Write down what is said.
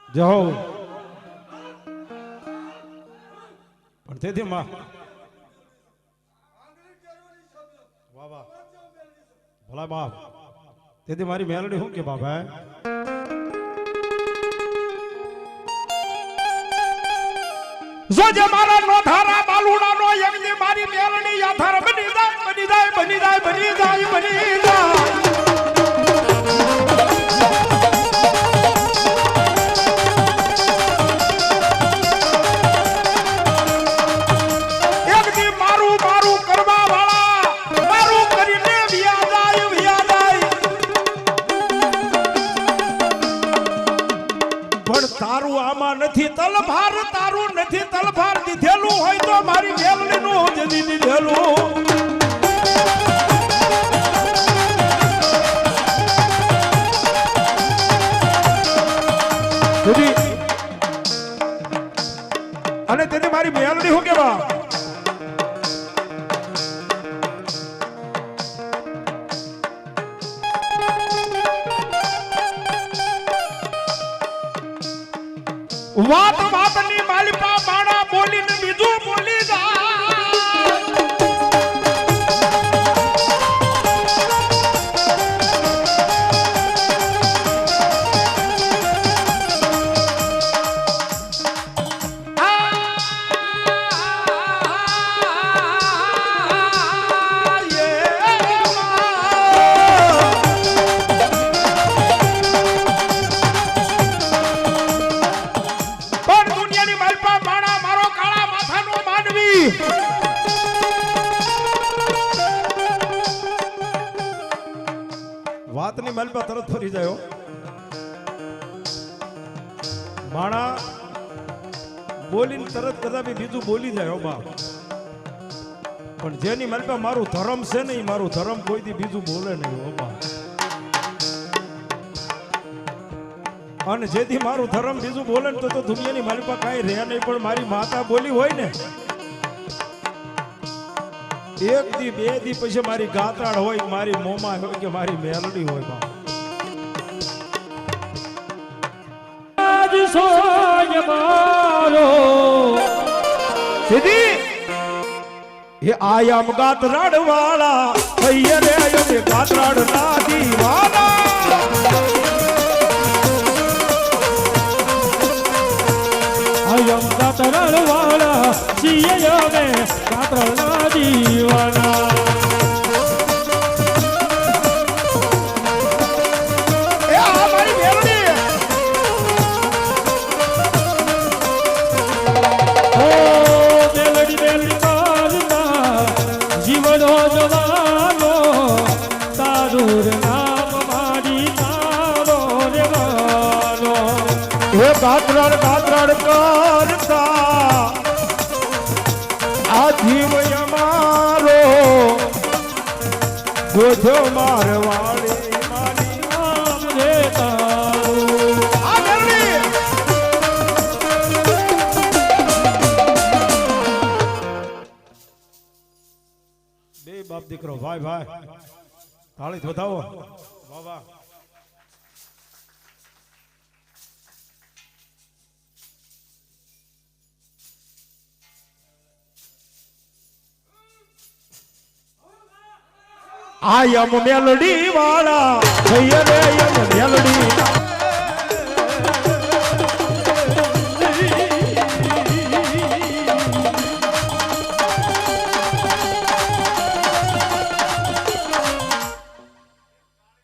જય હો પણ તેથી માં વાહ વાહ ભલા બાપ તેથી મારી મેલડી શું કે બાપા જોજે મારા નોધારા બાલુડાનો યજ્ઞ મારી મેલડી યાથાર બની જાય બની જાય બની જાય બની જાય બની જાય યજ્ઞ મારું મારું કરવા વાળા મારું કરીને વિયા જાય પણ તારું આમાં નથી તલભાર તારું નથી તલભાર દીધેલું હોય તો મારી મેલડીનું જ દીધેલું અને તેથી મારી મેલડી શું કેવા વાત વાતની માલિપા બાણા બોલીને બીજું બોલી વાતની મલ પર તરત ફરી જાય માણા બોલીને તરત કદાચ બીજું બોલી જાય બા પણ જેની મલ પર મારું ધર્મ છે ને મારું ધર્મ કોઈથી બીજું બોલે નહીં બા અને જેથી મારું ધર્મ બીજું બોલે ને તો દુનિયાની મારી પાસે કાંઈ રહે નહીં પણ મારી માતા બોલી હોય ને એક દી બે દી પછી મારી ગાતાળ હોય મારી મોમા હોય કે મારી મેલડી હોય બા આજ સોય મારો સીધી એ આયામ ગાતરાડ વાળા થઈએ રે એ ગાતરાડ ના દીવાના આયામ ગાતરાડ વાળા છીએ રે ગાતરાડ ના દીવાના એ આ મારી મેલડી ઓ મેલડી મેલડી મારના જીવનો જવાનો તારું નામ મારી તારો રે વાલો એ ગાતરાડ ગાતરાડ કરતા આ જીવ અમારો ગોધો મારવાળી મારી નામ રે તારું આ મેલડી બે બાપ દીકરો ભાઈ ભાઈ તાળી વધાવો વાહ વાહ આયમ મેલડી વાળા થઈએ રે મેલડી